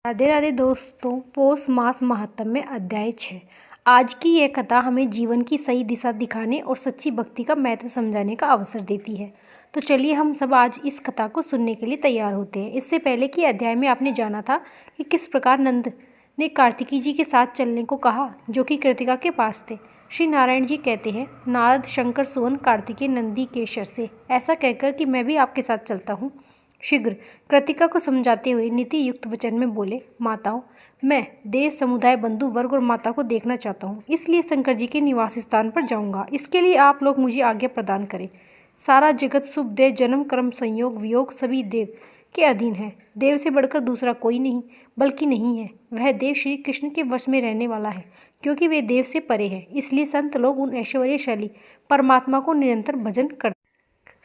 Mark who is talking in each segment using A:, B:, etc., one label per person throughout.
A: राधे राधे दोस्तों। पौष मास महात्म्य अध्याय 6। आज की यह कथा हमें जीवन की सही दिशा दिखाने और सच्ची भक्ति का महत्व समझाने का अवसर देती है। तो चलिए हम सब आज इस कथा को सुनने के लिए तैयार होते हैं। इससे पहले की अध्याय में आपने जाना था कि किस प्रकार नंद ने कार्तिकी जी के साथ चलने को कहा, जो कि कृतिका के पास थे। श्री नारायण जी कहते हैं, नारद शंकर सुवन कार्तिकेय नंदी केशर से ऐसा कहकर कि मैं भी आपके साथ चलता हूँ। शीघ्र कृतिका को समझाते हुए नीति युक्त वचन में बोले, माताओं, मैं देव समुदाय बंधु वर्ग और माता को देखना चाहता हूँ, इसलिए शंकर जी के निवास स्थान पर जाऊंगा। इसके लिए आप लोग मुझे आज्ञा प्रदान करें। सारा जगत शुभ देव जन्म कर्म संयोग वियोग सभी देव के अधीन है। देव से बढ़कर दूसरा कोई नहीं बल्कि नहीं है। वह देव श्री कृष्ण के वश में रहने वाला है, क्योंकि वे देव से परे हैं। इसलिए संत लोग उन ऐश्वर्यशाली परमात्मा को निरंतर भजन करते।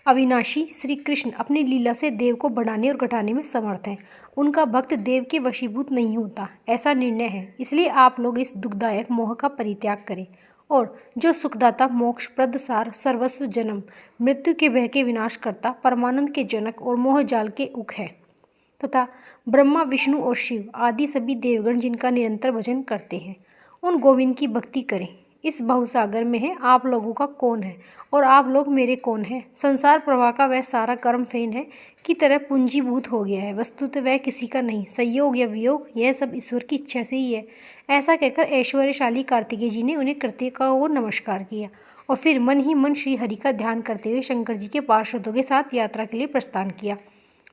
A: अविनाशी श्री कृष्ण अपनी लीला से देव को बढ़ाने और घटाने में समर्थ है। उनका भक्त देव के वशीभूत नहीं होता, ऐसा निर्णय है। इसलिए आप लोग इस दुखदायक मोह का परित्याग करें और जो सुखदाता मोक्ष प्रद सार सर्वस्व जन्म मृत्यु के भय के विनाश करता परमानंद के जनक और मोह जाल के उक है तथा ब्रह्मा विष्णु और शिव आदि सभी देवगण जिनका निरंतर भजन करते हैं, उन गोविंद की भक्ति करें। इस बहुसागर में है आप लोगों का कौन है और आप लोग मेरे कौन हैं। संसार प्रवाह का वह सारा कर्म फेन है की तरह पूंजीभूत हो गया है। वस्तुतः वह किसी का नहीं, संयोग या वियोग यह सब ईश्वर की इच्छा से ही है। ऐसा कहकर ऐश्वर्यशाली कार्तिकेय जी ने उन्हें कृतिका को नमस्कार किया और फिर मन ही मन श्री हरि का ध्यान करते हुए शंकर जी के पार्षदों के साथ यात्रा के लिए प्रस्थान किया।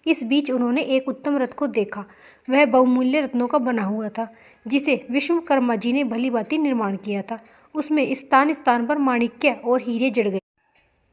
A: इस बीच उन्होंने एक उत्तम रथ को देखा। वह बहुमूल्य रत्नों का बना हुआ था, जिसे विश्वकर्मा जी ने भली भांति निर्माण किया था। उसमें स्थान स्थान पर माणिक्य और हीरे जड़ गए,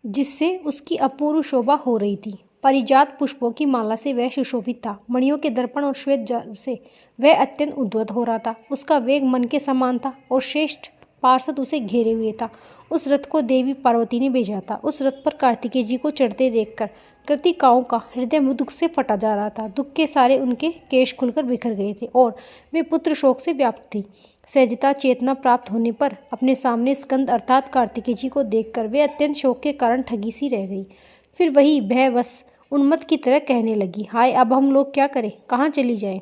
A: जिससे उसकी अपूर्व शोभा हो रही थी। परिजात पुष्पों की माला से वह सुशोभित था। मणियों के दर्पण और श्वेत जाल से वह अत्यंत उद्वत हो रहा था। उसका वेग मन के समान था और श्रेष्ठ पार्षद उसे घेरे हुए था। उस रथ को देवी पार्वती ने भेजा था। उस रथ पर कार्तिकेय जी को चढ़ते देखकर कृतिकाओं का हृदय दुख से फटा जा रहा था। दुख के सारे उनके केश खुलकर बिखर गए थे और वे पुत्र शोक से व्याप्त थी। सहजता चेतना प्राप्त होने पर अपने सामने स्कंद अर्थात कार्तिकेय जी को देखकर वे अत्यंत शोक के कारण ठगी सी रह गई। फिर वही भयवश उन्मत्त की तरह कहने लगी, हाय, अब हम लोग क्या करें, कहाँ चली जाएं?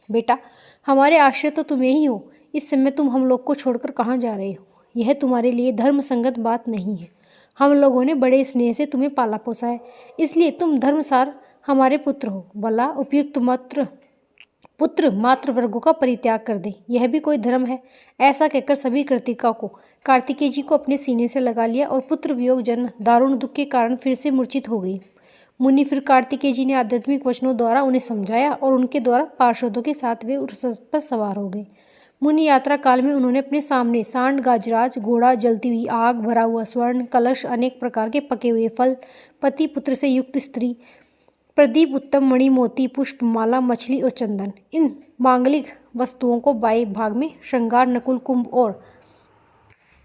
A: बेटा, हमारे आश्रय तो तुम्हें ही हो। इस समय तुम हम लोग को छोड़कर कहाँ जा रहे हो? यह तुम्हारे लिए धर्म संगत बात नहीं है। हम लोगों ने बड़े स्नेह से तुम्हें पाला पोसा है, इसलिए तुम धर्मसार हमारे पुत्र हो। भला उपयुक्त पुत्र मात्र वर्गों का परित्याग कर दे, यह भी कोई धर्म है? ऐसा कहकर सभी कृतिका को कार्तिकेय जी को अपने सीने से लगा लिया और पुत्र वियोग जन दारुण दुख के कारण फिर से मूर्छित हो गई। मुनि फिर कार्तिकेय जी ने आध्यात्मिक वचनों द्वारा उन्हें समझाया और उनके द्वारा पार्षदों के साथ वे उस रथ पर सवार हो गए। मुनि यात्रा काल में उन्होंने अपने सामने सांड गाजराज घोड़ा, जलती हुई आग, भरा हुआ स्वर्ण कलश, अनेक प्रकार के पके हुए फल, पति पुत्र से युक्त स्त्री, प्रदीप, उत्तम मणि, मोती, पुष्प, माला, मछली और चंदन, इन मांगलिक वस्तुओं को बाई भाग में श्रृंगार, नकुल, कुंभ और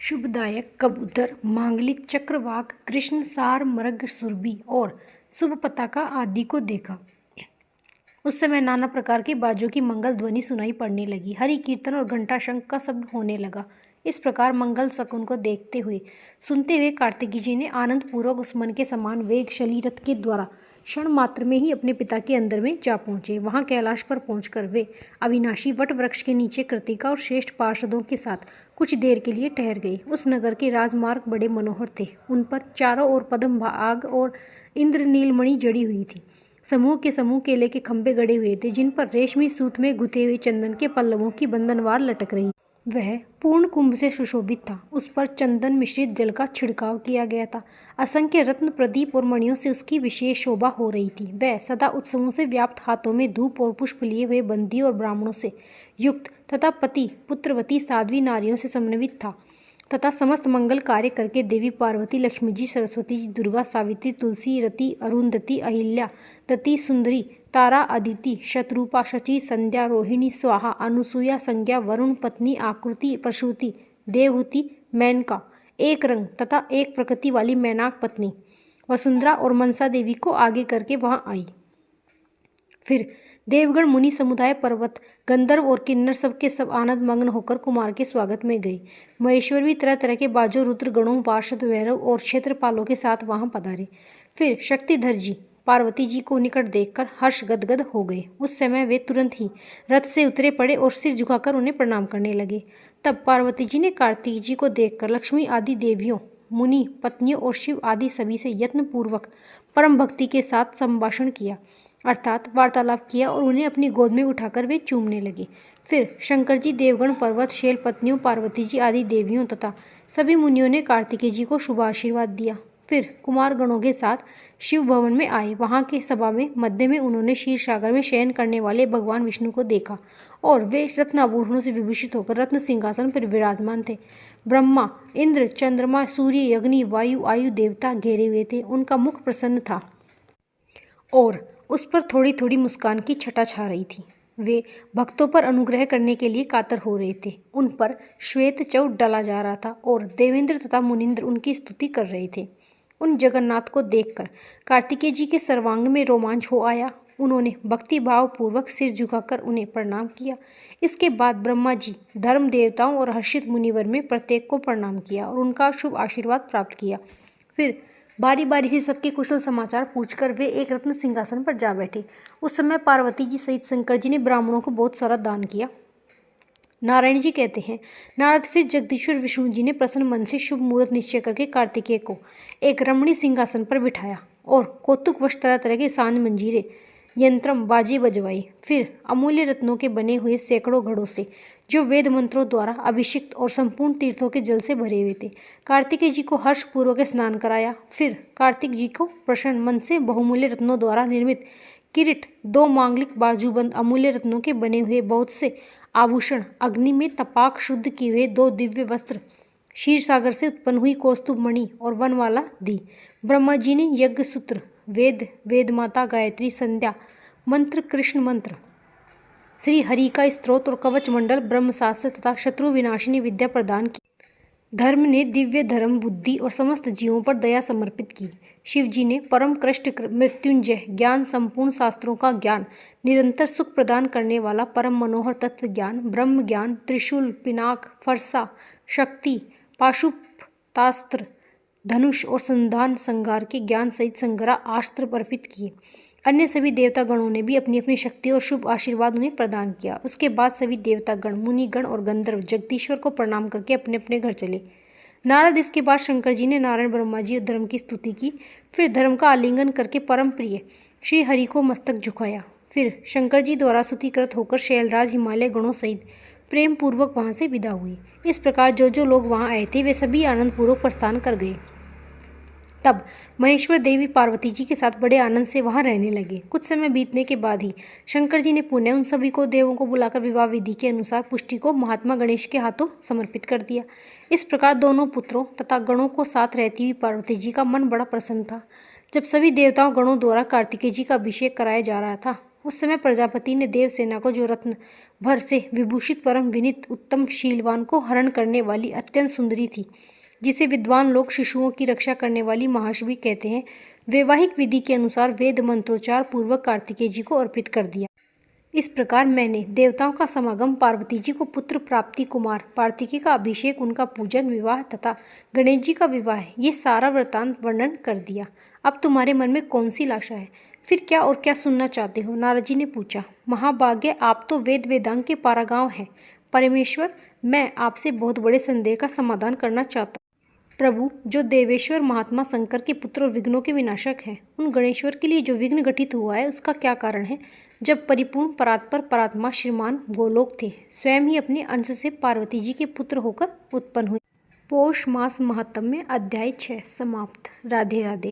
A: शुभदायक कबूतर, मांगलिक चक्रवाक, कृष्ण, सार, मृग, सुरभि और शुभ पताका आदि को देखा। उस समय नाना प्रकार के बाजों की मंगल ध्वनि सुनाई पड़ने लगी। हरि कीर्तन और घंटा शंख का शब्द होने लगा। इस प्रकार मंगल शकुन को देखते हुए सुनते हुए कार्तिकेय जी ने आनंद पूर्वक उस मन के समान वेगशाली रथ के द्वारा क्षण मात्र में ही अपने पिता के अंदर में जा पहुंचे। वहां कैलाश पर पहुंचकर वे अविनाशी वट वृक्ष के नीचे कृतिका और श्रेष्ठ पार्षदों के साथ कुछ देर के लिए ठहर गए। उस नगर के राजमार्ग बड़े मनोहर थे। उन पर चारों ओर पद्म आग और इंद्रनीलमणि जड़ी हुई थी। समूह के समूह केले के खंभे गड़े हुए थे, जिन पर रेशमी सूत में गुथे हुए चंदन के पल्लवों की बंधनवार लटक रही। वह पूर्ण कुंभ से सुशोभित था। उस पर चंदन मिश्रित जल का छिड़काव किया गया था। असंख्य रत्न, प्रदीप और मणियों से उसकी विशेष शोभा हो रही थी। वह सदा उत्सवों से व्याप्त, हाथों में धूप और पुष्प लिए हुए बंदी और ब्राह्मणों से युक्त तथा पति पुत्रवती साध्वी नारियों से समन्वित था तथा समस्त मंगल कार्य करके देवी पार्वती, लक्ष्मी जी, सरस्वती जी, दुर्गा, सावित्री, तुलसी, रति, अरुंधति, अहिल्या, दति, सुंदरी, तारा, अदिति, शत्रुपा, शची, संध्या, रोहिणी, स्वाहा, अनुसुया, संज्ञा, वरुण, पत्नी, आकृति, प्रसूति, देवहूति, मेनका, एक रंग तथा एक प्रकृति वाली मैनाक पत्नी वसुंधरा और मनसा देवी को आगे करके वहां आई। फिर देवगण, मुनि समुदाय, पर्वत, गंधर्व और किन्नर सब के सब आनंद मग्न होकर कुमार के स्वागत में गए। महेश्वर भी तरह तरह के बाजों, रुद्र गणों, पार्षद, भैरव और क्षेत्रपालों के साथ वहां पधारे। फिर शक्तिधर जी पार्वती जी को निकट देखकर हर्ष गदगद हो गए। उस समय वे तुरंत ही रथ से उतरे पड़े और सिर झुकाकर उन्हें प्रणाम करने लगे। तब पार्वती जी ने कार्तिक जी को देखकर लक्ष्मी आदि देवियों, मुनि पत्नियों और शिव आदि सभी से यत्नपूर्वक परम भक्ति के साथ संभाषण किया, अर्थात वार्तालाप किया, और उन्हें अपनी गोद में उठाकर वे चूमने लगे। फिर शंकर जी, देवगण, पर्वत, शैल पत्नियों, पार्वती जी आदि देवियों तथा सभी मुनियों ने कार्तिकेय जी को शुभ आशीर्वाद दिया। फिर कुमार गणों के साथ शिव भवन में आए। वहां के सभा में मध्य में उन्होंने क्षीर सागर में शयन करने वाले भगवान विष्णु को देखा और वे रत्न आभूषणों से विभूषित होकर रत्न सिंहासन पर विराजमान थे। ब्रह्मा, इंद्र, चंद्रमा, सूर्य, अग्नि, वायु, आयु देवता घेरे हुए थे। उनका मुख प्रसन्न था और उस पर थोड़ी थोड़ी मुस्कान की छटा छा रही थी। वे भक्तों पर अनुग्रह करने के लिए कातर हो रहे थे। उन पर श्वेत चौथ डाला जा रहा था और देवेंद्र तथा मुनिंद्र उनकी स्तुति कर रहे थे। उन जगन्नाथ को देखकर कार्तिकेय जी के सर्वांग में रोमांच हो आया। उन्होंने भक्ति भाव पूर्वक सिर झुकाकर उन्हें प्रणाम किया। इसके बाद ब्रह्मा जी, धर्म देवताओं और हर्षित मुनिवर में प्रत्येक को प्रणाम किया और उनका शुभ आशीर्वाद प्राप्त किया। फिर बारी बारी से सबके कुशल समाचार पूछकर वे एक रत्न सिंहासन पर जा बैठे। उस समय पार्वती जी सहित शंकर जी ने ब्राह्मणों को बहुत सारा दान किया। नारायण जी कहते हैं, नारद फिर जगदीश्वर विष्णु जी ने प्रसन्न मन से शुभ मुहूर्त निश्चय करके कार्तिकेय को एक रमणीय सिंहासन पर बिठाया और कौतुकवश तरह तरह के सांज, मंजीरे, यंत्रम, बाजे बजवाए। फिर अमूल्य रत्नों के बने हुए सैकड़ों घड़ों से, जो वेद मंत्रों द्वारा अभिषिक्त और संपूर्ण तीर्थों के जल से भरे हुए थे, कार्तिकेय जी को हर्षपूर्वक स्नान कराया। फिर कार्तिक जी को प्रसन्न मन से बहुमूल्य रत्नों द्वारा निर्मित किरीट, 2 मांगलिक बाजूबंद, अमूल्य रत्नों के बने हुए बहुत से आभूषण, अग्नि में तपाक शुद्ध किए हुए 2 दिव्य वस्त्र, क्षीर सागर से उत्पन्न हुई कौस्तुभ मणि और वनमाला दी। ब्रह्मा जी ने यज्ञ सूत्र, वेद, वेदमाता गायत्री, संध्या मंत्र, कृष्ण मंत्र, श्री हरि का स्तोत्र और कवच मंडल, ब्रह्मशास्त्र तथा शत्रु विनाशिनी विद्या प्रदान की। धर्म ने दिव्य धर्म, बुद्धि और समस्त जीवों पर दया समर्पित की। शिव जी ने परम कृष्ट मृत्युंजय ज्ञान, संपूर्ण शास्त्रों का ज्ञान, निरंतर सुख प्रदान करने वाला परम मनोहर तत्व ज्ञान, ब्रह्म ज्ञान, त्रिशूल, पिनाक, फरसा, शक्ति, पाशुपतास्त्र, धनुष और संधान संहार के ज्ञान सहित संग्रह अस्त्र अर्पित किए। अन्य सभी देवता गणों ने भी अपनी अपनी शक्ति और शुभ आशीर्वाद उन्हें प्रदान किया। उसके बाद सभी देवता गण, मुनि गण और गंधर्व जगदीश्वर को प्रणाम करके अपने अपने घर चले। नारद, इसके बाद शंकर जी ने नारायण, ब्रह्मा जी और धर्म की स्तुति की। फिर धर्म का आलिंगन करके परम प्रिय श्री हरि को मस्तक झुकाया। फिर शंकर जी द्वारा स्तुतिकृत होकर शैलराज हिमालय गणों सहित प्रेम पूर्वक वहां से विदा हुए। इस प्रकार जो जो लोग वहां आए थे वे सभी आनंद पूर्वक प्रस्थान कर गए। तब महेश्वर देवी पार्वती जी के साथ बड़े आनंद से वहां रहने लगे। कुछ समय बीतने के बाद ही शंकर जी ने पुनः उन सभी को, देवों को बुलाकर विवाह विधि के अनुसार पुष्टि को महात्मा गणेश के हाथों समर्पित कर दिया। इस प्रकार दोनों पुत्रों तथा गणों को साथ रहती हुई पार्वती जी का मन बड़ा प्रसन्न था। जब सभी देवताओं गणों द्वारा कार्तिकेय जी का अभिषेक कराया जा रहा था, उस समय प्रजापति ने देवसेना को, जो रत्न भर से विभूषित परम विनीत उत्तम शीलवान को हरण करने वाली अत्यंत सुंदरी थी, जिसे विद्वान लोग शिशुओं की रक्षा करने वाली महाशबी कहते हैं, वैवाहिक विधि के अनुसार वेद मंत्रोच्चार पूर्वक कार्तिकेय जी को अर्पित कर दिया। इस प्रकार मैंने देवताओं का समागम, पार्वती जी को पुत्र प्राप्ति, कुमार कार्तिकेय का अभिषेक, उनका पूजन, विवाह तथा गणेश जी का विवाह, ये सारा वृत्तांत वर्णन कर दिया। अब तुम्हारे मन में कौन सी लाशा है? फिर क्या और क्या सुनना चाहते हो? नारद जी ने पूछा। महाभाग्य, आप तो वेद वेदांग के पारागांव हैं। परमेश्वर, मैं आपसे बहुत बड़े संदेह का समाधान करना चाहता हूँ। प्रभु, जो देवेश्वर महात्मा शंकर के पुत्र और विघ्नों के विनाशक हैं, उन गणेश्वर के लिए जो विघ्न घटित हुआ है उसका क्या कारण है? जब परिपूर्ण परात्पर परात्मा श्रीमान गोलोक थे, स्वयं ही अपने अंश से पार्वती जी के पुत्र होकर उत्पन्न हुए। पौष मास महात्म्य अध्याय 6 समाप्त। राधे राधे।